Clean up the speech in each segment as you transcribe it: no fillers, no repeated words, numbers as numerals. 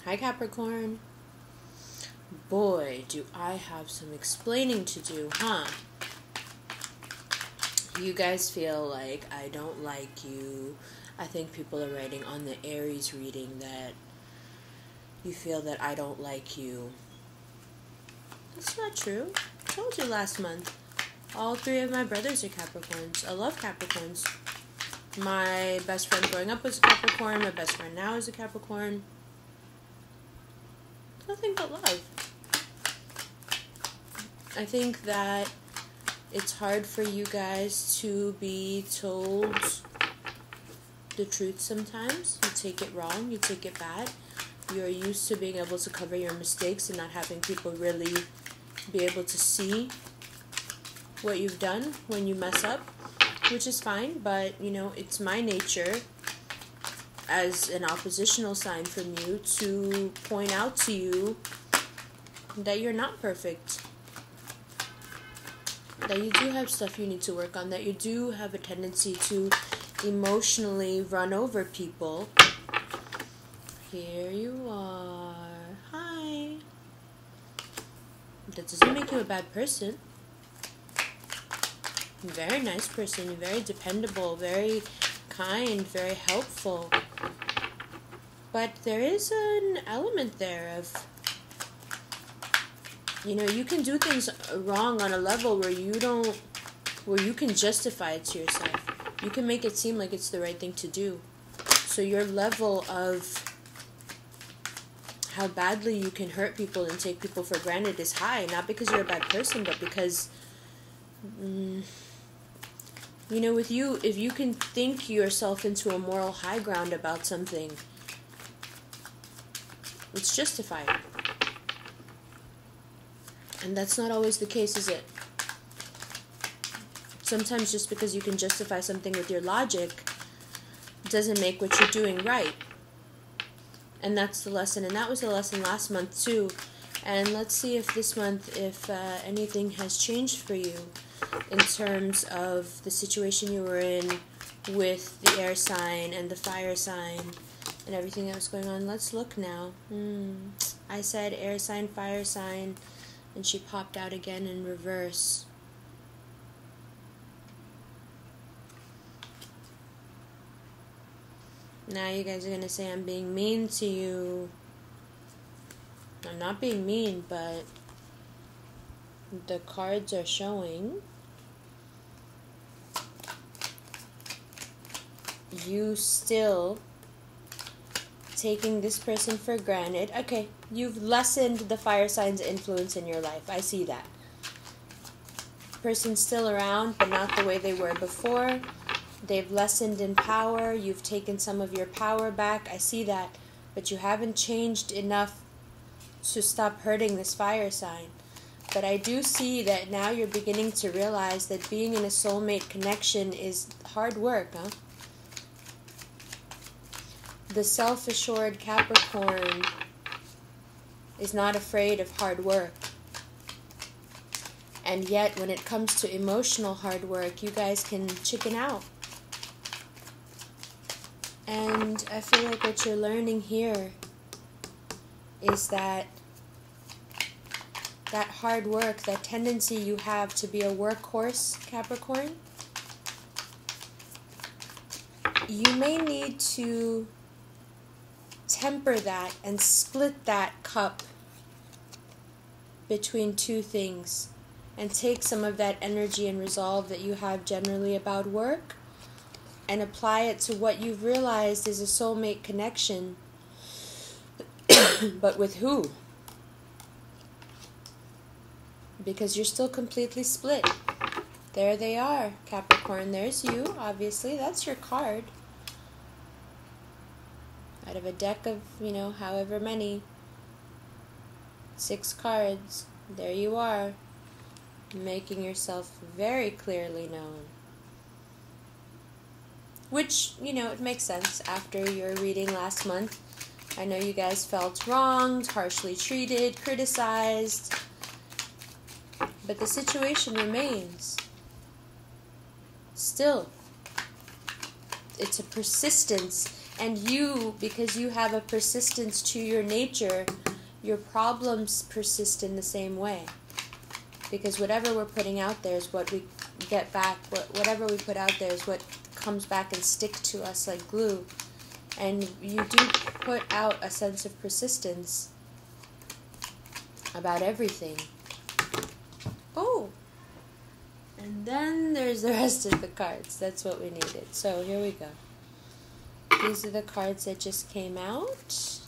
Hi Capricorn. Boy, do I have some explaining to do, huh? You guys feel like I don't like you. I think people are writing on the Aries reading that you feel that I don't like you. That's not true. I told you last month. All three of my brothers are Capricorns. I love Capricorns. My best friend growing up was a Capricorn. My best friend now is a Capricorn. Nothing but love. I think that it's hard for you guys to be told the truth sometimes. You take it wrong. You take it bad. You're used to being able to cover your mistakes and not having people really be able to see what you've done when you mess up, which is fine, but, you know, it's my nature as an oppositional sign from you to point out to you that you're not perfect, that you do have stuff you need to work on, that you do have a tendency to emotionally run over people. Here you are. Hi. That doesn't make you a bad person. Very nice person. You're very dependable, very kind, very helpful. But there is an element there of, you know, you can do things wrong on a level where you can justify it to yourself. You can make it seem like it's the right thing to do. So your level of how badly you can hurt people and take people for granted is high, not because you're a bad person, but because, you know, with you, if you can think yourself into a moral high ground about something, it's justified. And that's not always the case, is it? Sometimes just because you can justify something with your logic doesn't make what you're doing right. And that's the lesson. And that was the lesson last month too. And let's see if this month, if anything has changed for you in terms of the situation you were in with the air sign and the fire sign and everything that was going on. Let's look now. I said air sign, fire sign, and she popped out again in reverse. Now you guys are going to say I'm being mean to you. I'm not being mean, but the cards are showing you still taking this person for granted. Okay, you've lessened the fire sign's influence in your life. I see that. Person's still around, but not the way they were before. They've lessened in power. You've taken some of your power back. I see that. But you haven't changed enough to stop hurting this fire sign. But I do see that now you're beginning to realize that being in a soulmate connection is hard work, huh? The self-assured Capricorn is not afraid of hard work. And yet, when it comes to emotional hard work, you guys can chicken out. And I feel like what you're learning here is that hard work, that tendency you have to be a workhorse, Capricorn, you may need to temper that and split that cup between two things and take some of that energy and resolve that you have generally about work and apply it to what you've realized is a soulmate connection. But with who? Because you're still completely split. There they are, Capricorn. There's you, obviously. That's your card. Out of a deck of, you know, however many. 6 cards. There you are. Making yourself very clearly known. Which, you know, it makes sense after your reading last month. I know you guys felt wronged, harshly treated, criticized. But the situation remains. Still, it's a persistence And you, because you have a persistence to your nature, your problems persist in the same way. Because whatever we're putting out there is what we get back. Whatever we put out there is what comes back and sticks to us like glue. And you do put out a sense of persistence about everything. Oh! And then there's the rest of the cards. That's what we needed. So here we go. These are the cards that just came out.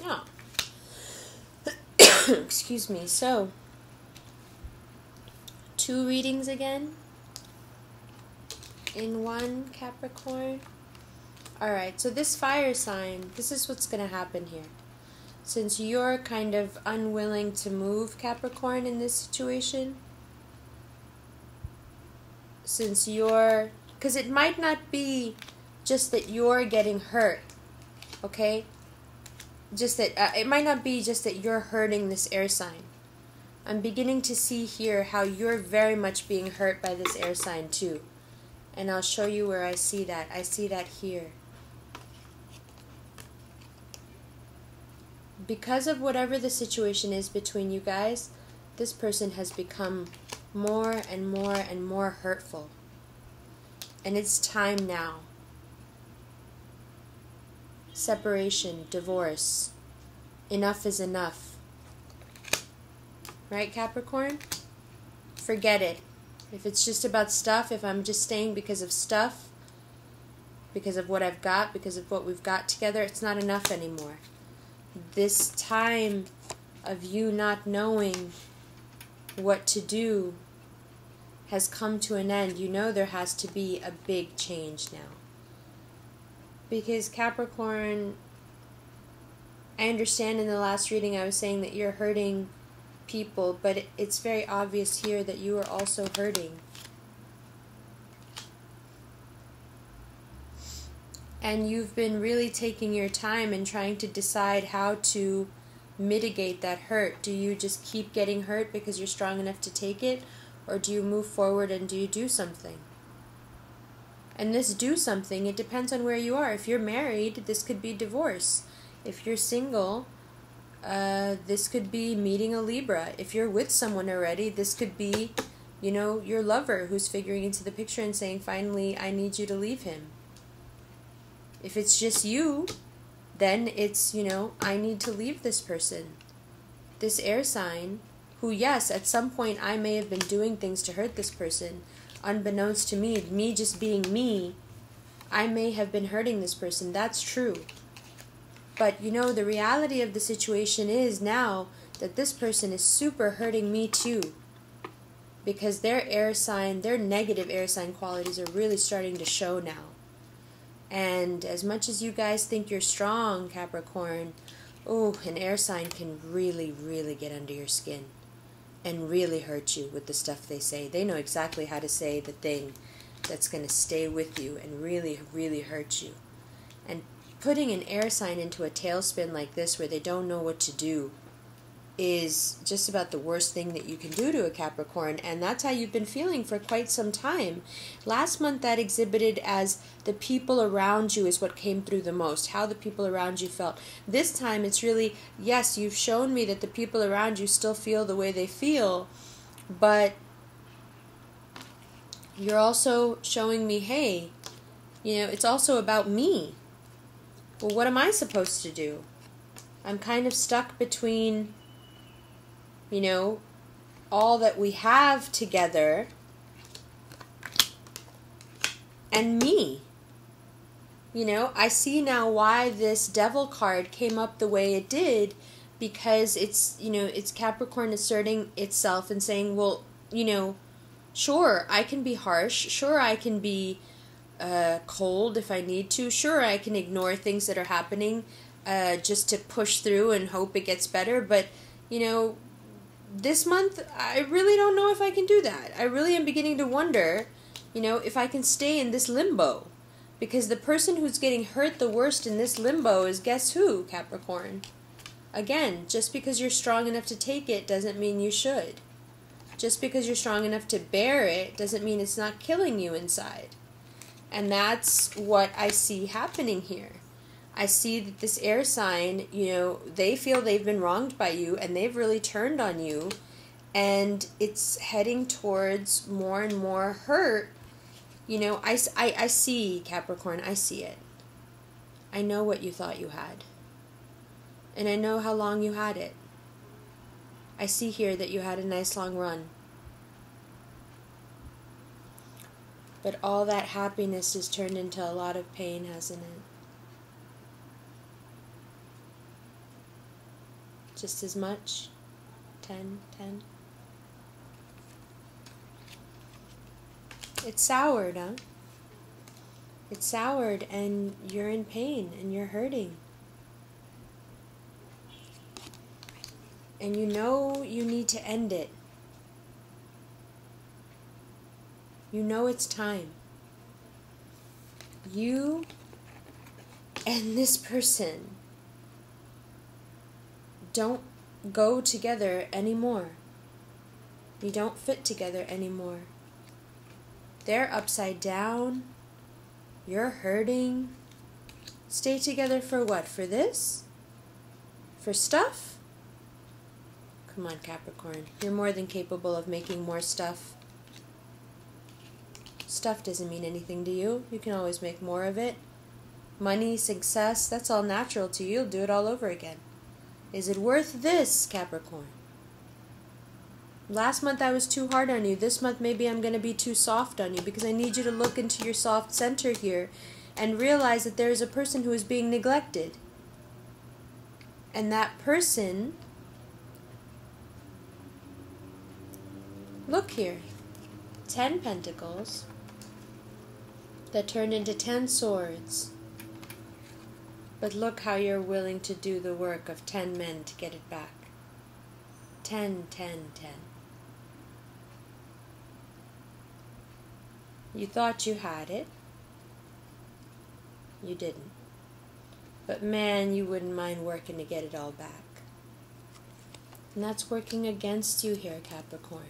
Oh. Excuse me. So, 2 readings again in one, Capricorn. Alright, so this fire sign, this is what's going to happen here. Since you're kind of unwilling to move, Capricorn, in this situation, since you're, because it might not be just that you're getting hurt, okay? Just that, it might not be just that you're hurting this air sign. I'm beginning to see here how you're very much being hurt by this air sign too. And I'll show you where I see that. I see that here. Because of whatever the situation is between you guys, this person has become more and more and more hurtful. And it's time now. Separation, divorce. Enough is enough. Right, Capricorn? Forget it. If it's just about stuff, if I'm just staying because of stuff, because of what I've got, because of what we've got together, it's not enough anymore. This time of you not knowing what to do has come to an end. You know there has to be a big change now. Because Capricorn, I understand in the last reading I was saying that you're hurting people, but it's very obvious here that you are also hurting. And you've been really taking your time and trying to decide how to mitigate that hurt. Do you just keep getting hurt because you're strong enough to take it? Or do you move forward and do you do something? And this do something, it depends on where you are. If you're married, this could be divorce. If you're single, this could be meeting a Libra. If you're with someone already, this could be, you know, your lover who's figuring into the picture and saying, finally, I need you to leave him. If it's just you, then it's, you know, I need to leave this person. This air sign, who, yes, at some point I may have been doing things to hurt this person, unbeknownst to me just being me, I may have been hurting this person. That's true. But, you know, the reality of the situation is now that this person is super hurting me too. Because their air sign, their negative air sign qualities are really starting to show now. And as much as you guys think you're strong, Capricorn, oh, an air sign can really, really get under your skin and really hurt you with the stuff they say. They know exactly how to say the thing that's going to stay with you and really, really hurt you. And putting an air sign into a tailspin like this where they don't know what to do is just about the worst thing that you can do to a Capricorn, and that's how you've been feeling for quite some time. Last month that exhibited as the people around you is what came through the most, how the people around you felt. This time it's really, yes, you've shown me that the people around you still feel the way they feel, but you're also showing me, hey, you know, it's also about me. Well, what am I supposed to do? I'm kind of stuck between, you know, all that we have together and me. You know, I see now why this Devil card came up the way it did, because it's, you know, it's Capricorn asserting itself and saying, well, you know, sure, I can be harsh, sure, I can be cold if I need to, sure, I can ignore things that are happening just to push through and hope it gets better, but, you know, this month, I really don't know if I can do that. I really am beginning to wonder, you know, if I can stay in this limbo. Because the person who's getting hurt the worst in this limbo is, guess who, Capricorn? Again, just because you're strong enough to take it doesn't mean you should. Just because you're strong enough to bear it doesn't mean it's not killing you inside. And that's what I see happening here. I see that this air sign, they feel they've been wronged by you and they've really turned on you, and it's heading towards more and more hurt. I see, Capricorn, I see it. I know what you thought you had. And I know how long you had it. I see here that you had a nice long run. But all that happiness has turned into a lot of pain, hasn't it? Just as much? 10. It's soured, huh? It's soured, and you're in pain, and you're hurting. And you know you need to end it. You know it's time. You and this person don't go together anymore. You don't fit together anymore. They're upside down. You're hurting. Stay together for what? For this? For stuff? Come on, Capricorn. You're more than capable of making more stuff. Stuff doesn't mean anything to you. You can always make more of it. Money, success, that's all natural to you. You'll do it all over again. Is it worth this, Capricorn? Last month I was too hard on you. This month maybe I'm going to be too soft on you, because I need you to look into your soft center here and realize that there is a person who is being neglected. And that person... Look here, 10 pentacles that turned into 10 swords. But look how you're willing to do the work of 10 men to get it back. 10. You thought you had it. You didn't. But man, you wouldn't mind working to get it all back. And that's working against you here, Capricorn.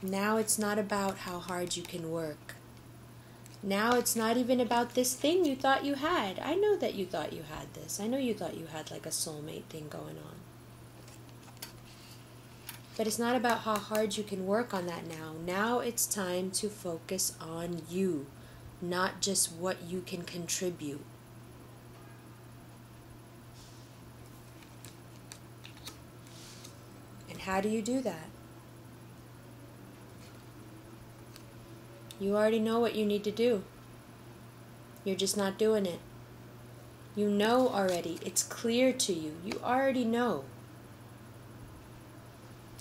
Now it's not about how hard you can work. Now it's not even about this thing you thought you had. I know that you thought you had this. I know you thought you had like a soulmate thing going on. But it's not about how hard you can work on that now. Now it's time to focus on you, not just what you can contribute. And how do you do that? You already know what you need to do. You're just not doing it. You know already. It's clear to you. You already know.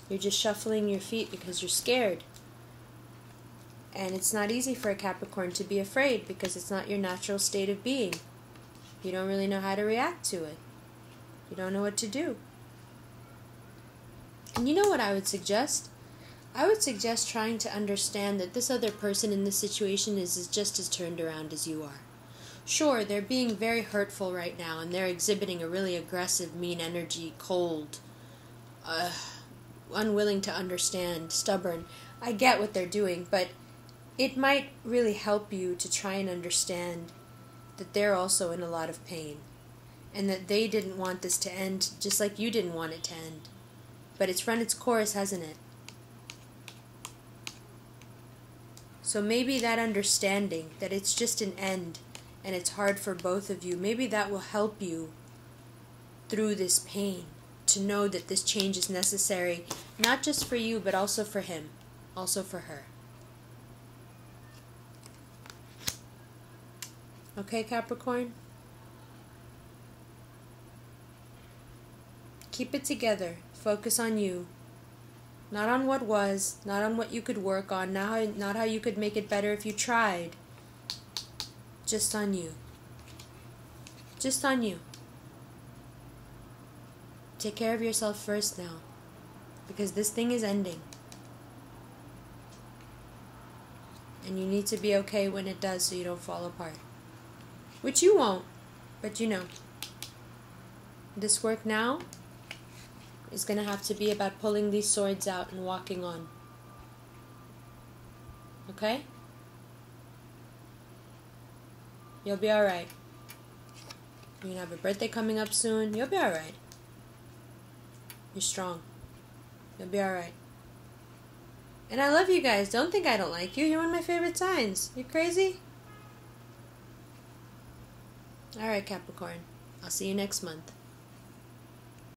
You're just shuffling your feet because you're scared. And it's not easy for a Capricorn to be afraid, because it's not your natural state of being. You don't really know how to react to it. You don't know what to do. And you know what I would suggest? I would suggest trying to understand that this other person in this situation is just as turned around as you are. Sure, they're being very hurtful right now, and they're exhibiting a really aggressive, mean energy, cold, unwilling to understand, stubborn. I get what they're doing, but it might really help you to try and understand that they're also in a lot of pain, and that they didn't want this to end just like you didn't want it to end. But it's run its course, hasn't it? So maybe that understanding that it's just an end and it's hard for both of you, maybe that will help you through this pain, to know that this change is necessary, not just for you, but also for him, also for her. Okay, Capricorn? Keep it together. Focus on you. Not on what was, not on what you could work on, not how you could make it better if you tried. Just on you. Just on you. Take care of yourself first now, because this thing is ending. And you need to be okay when it does, so you don't fall apart. Which you won't, but you know. This work now is going to have to be about pulling these swords out and walking on. Okay? You'll be alright. You're going to have a birthday coming up soon. You'll be alright. You're strong. You'll be alright. And I love you guys. Don't think I don't like you. You're one of my favorite signs. You crazy? Alright, Capricorn. I'll see you next month.